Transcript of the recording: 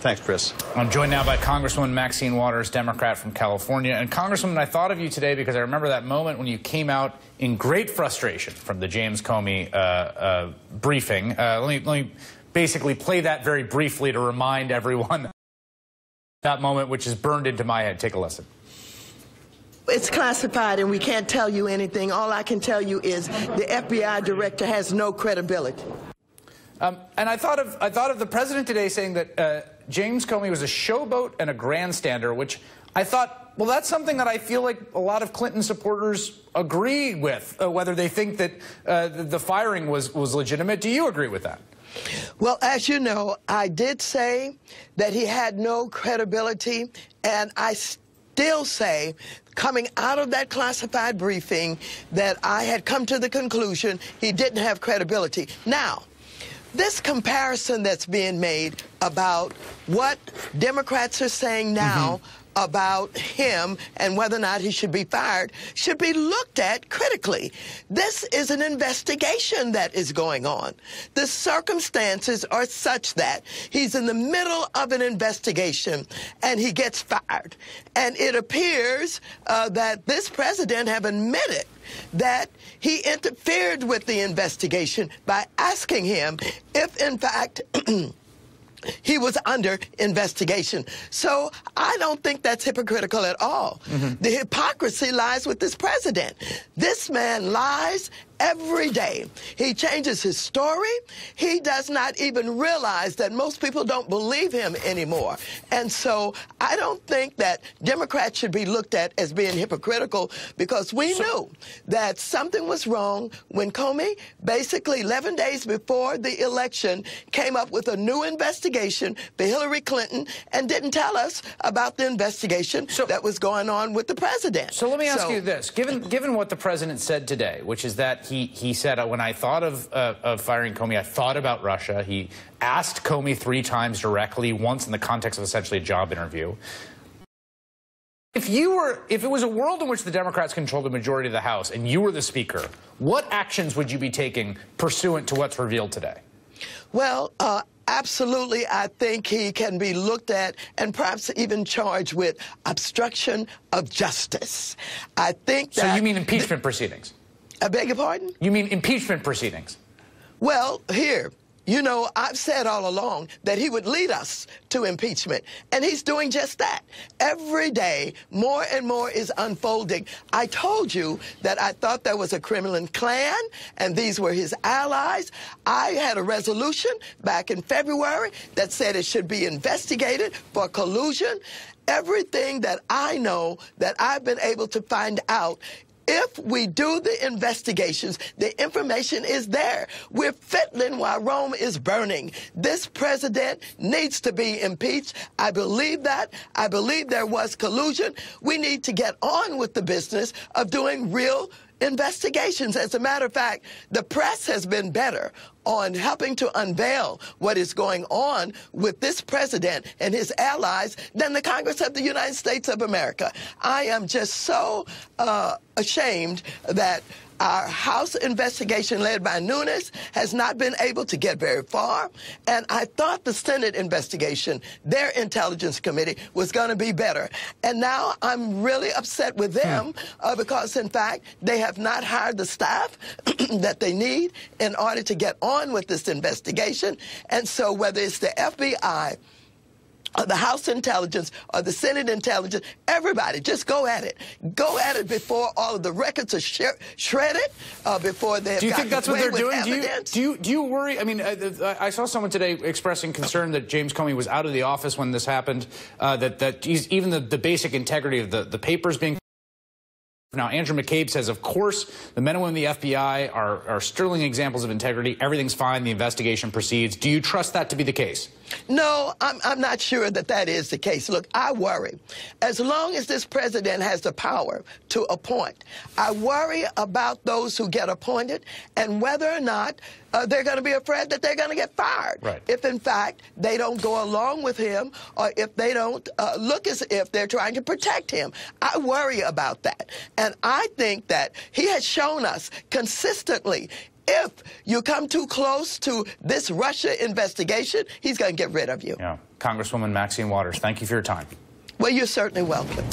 Thanks, Chris. I'm joined now by Congresswoman Maxine Waters, Democrat from California. And Congresswoman, I thought of you today because I remember that moment when you came out in great frustration from the James Comey briefing. Let me basically play that very briefly to remind everyone that moment, which is burned into my head. Take a listen. It's classified and we can't tell you anything. All I can tell you is the FBI director has no credibility. And I thought of the president today saying that James Comey was a showboat and a grandstander, which I thought, well, that's something that I feel like a lot of Clinton supporters agree with, whether they think that the firing was legitimate. Do you agree with that? Well, as you know, I did say that he had no credibility, and I still say, coming out of that classified briefing, that I had come to the conclusion he didn't have credibility. Now, this comparison that's being made about what Democrats are saying now about him and whether or not he should be fired should be looked at critically. This is an investigation that is going on. The circumstances are such that he's in the middle of an investigation and he gets fired. And it appears that this president have admitted that he interfered with the investigation by asking him if, in fact, he was under investigation. So I don't think that's hypocritical at all. The hypocrisy lies with this president. This man lies every day. He changes his story. He does not even realize that most people don't believe him anymore. And so I don't think that Democrats should be looked at as being hypocritical, because we knew that something was wrong when Comey, basically 11 days before the election, came up with a new investigation for Hillary Clinton and didn't tell us about the investigation that was going on with the president. So let me ask you this. Given what the president said today, which is that he said, when I thought of firing Comey, I thought about Russia. He asked Comey 3 times directly, once in the context of essentially a job interview. If it was a world in which the Democrats controlled the majority of the House and you were the Speaker, what actions would you be taking pursuant to what's revealed today? Well, absolutely, I think he can be looked at and perhaps even charged with obstruction of justice. I think that... So you mean impeachment proceedings? I beg your pardon? You mean impeachment proceedings? Well, here, you know, I've said all along that he would lead us to impeachment, and he's doing just that. Every day, more and more is unfolding. I told you that I thought there was a Kremlin clan, and these were his allies. I had a resolution back in February that said it should be investigated for collusion. Everything that I know that I've been able to find out, if we do the investigations, the information is there. We're fiddling while Rome is burning. This president needs to be impeached. I believe that. I believe there was collusion. We need to get on with the business of doing real investigations. As a matter of fact, the press has been better on helping to unveil what is going on with this president and his allies than the Congress of the United States of America. I am just so ashamed that our House investigation led by Nunes has not been able to get very far. And I thought the Senate investigation, their Intelligence Committee, was going to be better. And now I'm really upset with them because, in fact, they have not hired the staff that they need in order to get on with this investigation. And so whether it's the FBI, or the House Intelligence, or the Senate Intelligence, everybody, just go at it. Go at it before all of the records are shredded, before they have Do you think that's what they're doing? Do you worry? I mean, I saw someone today expressing concern that James Comey was out of the office when this happened, that even the basic integrity of the papers being... Now, Andrew McCabe says, of course, the men and women of the FBI are sterling examples of integrity. Everything's fine. The investigation proceeds. Do you trust that to be the case? No, I'm not sure that that is the case. Look, I worry. As long as this president has the power to appoint, I worry about those who get appointed and whether or not they're going to be afraid that they're going to get fired. Right. If, in fact, they don't go along with him, or if they don't look as if they're trying to protect him. I worry about that. And I think that he has shown us consistently, if you come too close to this Russia investigation, he's going to get rid of you. Yeah. Congresswoman Maxine Waters, thank you for your time. Well, you're certainly welcome.